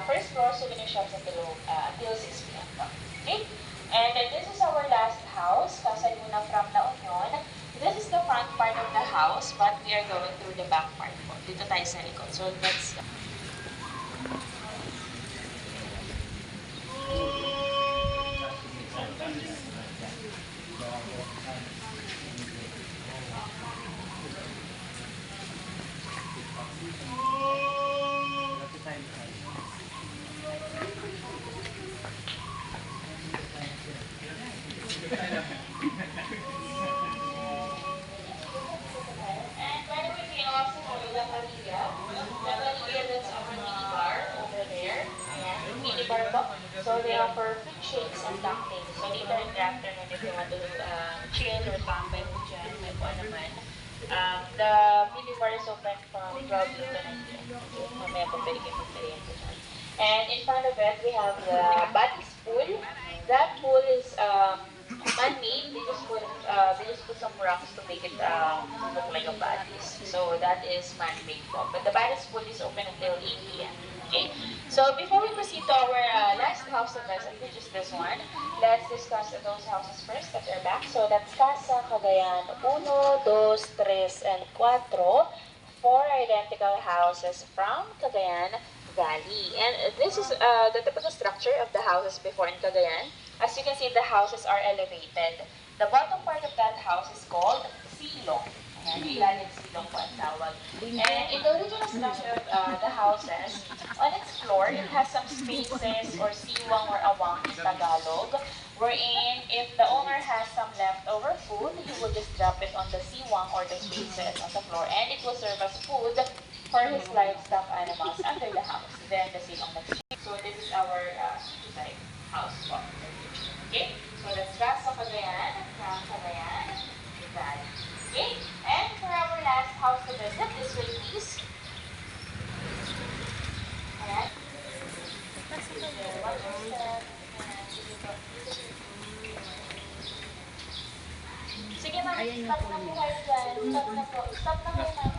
first floor souvenir shops until 6 p.m. po. Okay? And then this is our last house, Casa Luna from La Union. This is the front part of the house, but we are going through the back part po. Dito tayo sa likod. So let's... And by the way, we also know La Parilla. La Parilla, that's our mini bar over there. Ayan, mini bar po. So they offer fruit shakes and dumpling. So later in the afternoon, if you want to chill or tambay mo dyan, may po naman. The mini bar is open from 12 to 9 p.m. Okay, mamaya po pwede kayo magperiente dyan. And in front of it, we have the Batis pool. That pool is man-made. They just put some rocks to make it look like a Batis. So that is man-made po. But the Batis pool is open until 8 p.m. Okay? So before we proceed to our last house of visit, which is this one, let's discuss those houses first at our back. So that's Casa Cagayan 1, 2, 3, and 4. 4 identical houses from Cagayan Valley. And this is the typical structure of the houses before in Cagayan. As you can see, the houses are elevated. The bottom part of that house is called silong. Ayan, ilalim silong po ang tawag. And in the original structure of the houses, on its floor, it has some spaces or siwang or awang in Tagalog, wherein if the owner has some leftover food, he will just drop it on the siwang or the spaces on the floor, and it will serve as food for his livestock animals under the house. Then the silong next. So this is our type house po. Okay? So let's Casa Cagayan from Cagayan Valley. Okay? And for our last house to visit, this way please. Alright? Sige ma'am, stop na po kayo dyan. Stop na po. Stop na kayo ma'am.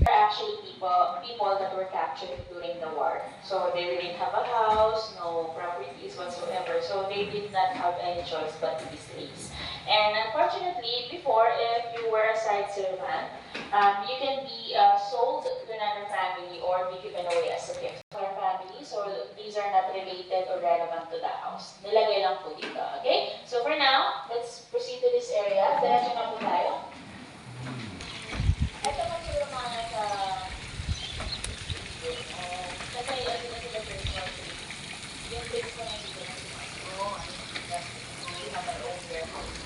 Actually people that were captured during the war. So they didn't have a house, no properties whatsoever. So they did not have any choice but to be slaves. And unfortunately, before, if you were a side servant, you can be sold to another family or be given away as a gift for a family. So these are not related or relevant to the house. Nilagay lang po dito. Okay? So for now, let's proceed to this area. Diretso na po tayo. Ito po yung mga kasi yung sila virtual yung base ko na dito na we have our own warehouse.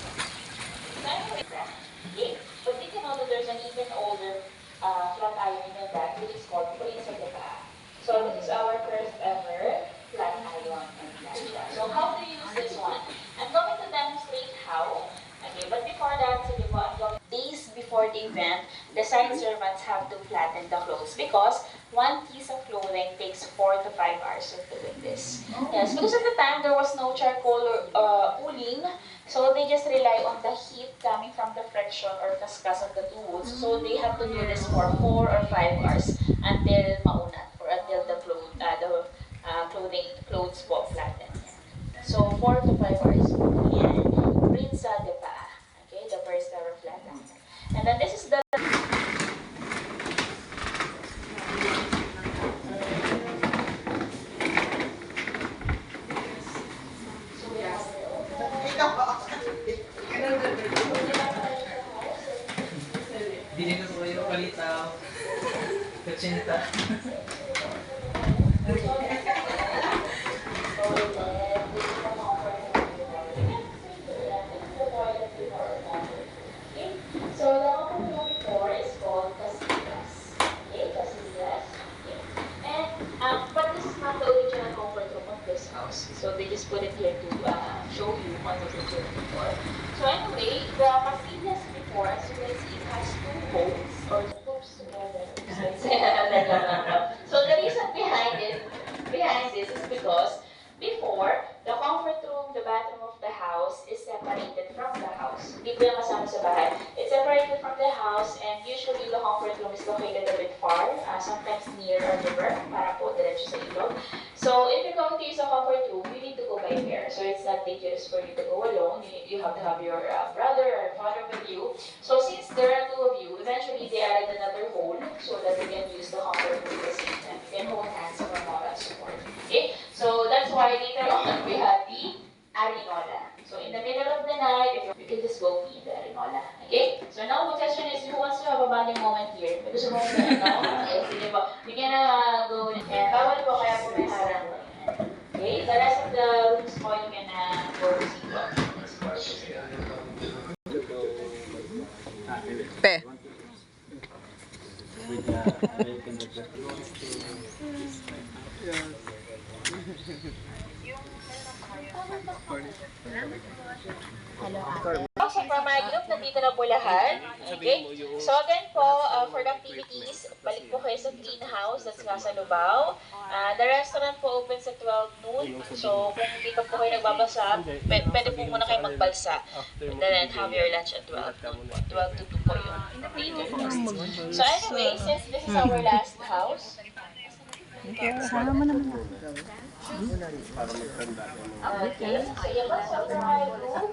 So anyway, okay. But did you know that there's an even older flat iron than that, which is called Prince of the Baha. So this is our first ever flat iron and flat. So how to use this one? I'm going to demonstrate how. Okay, but before that, so days before the event, the side servants have to flatten the clothes because one piece of clothing takes 4 to 5 hours of doing this. Yes, because at the time there was no charcoal or uling, so they just rely on the heat coming from the friction or kaskas of the two woods. So they have to do this for 4 or 5 hours until maunat or until the clothes po flatten. So 4 to 5 hours. Yan. Prince de Baha. Okay, the first ever flat iron. And then this is the Bili ko kayo palitaw. Kachinta. So the one before is called Casillas. Okay, Casillas. Okay. And but this is not the original comfort room of this house. So they just put it here to show you what was it here before. So anyway, the Casillas before, as you can see, it has 2 holes or hoops together. So the reason behind this is because before, the comfort room, the bathroom of the house is separated from the house. Hindi po yung kasama sa bahay. It's separated from the house, and usually the comfort room is located a bit far, sometimes near a river, para po siya sa ilog. So, if you're going to use a comfort room, you need to go by pair. So, it's not dangerous for you to go alone. You have to have your brother or father with you. So, since there are two of you, eventually they added another hole so that you can use the comfort room at the same time. You can hold hands for moral support. Okay? So, that's why later on we have the Arinola. So, in the middle of the night, if you can just go pee the Arinola. Okay? So, now the question is, who wants to have a bonding moment here? May gusto mo na, no? Okay, sige po. We can go. And bawal po kaya po may harang. Okay? The rest of the rooms po, you can go to see po. Pe. So for my group, nandito na po lahat. Okay? So again po, for the activities, balik po kayo sa greenhouse, that's nasa Lubao. The restaurant po opens at 12 noon. So kung hindi pa po kayo nagbabasa, pwede po muna kayo magbalsa. And then have your lunch at 12 noon. 12 to 2 po yung later. So anyway, since this is our last house, Sama naman. okay, so yung last of my group,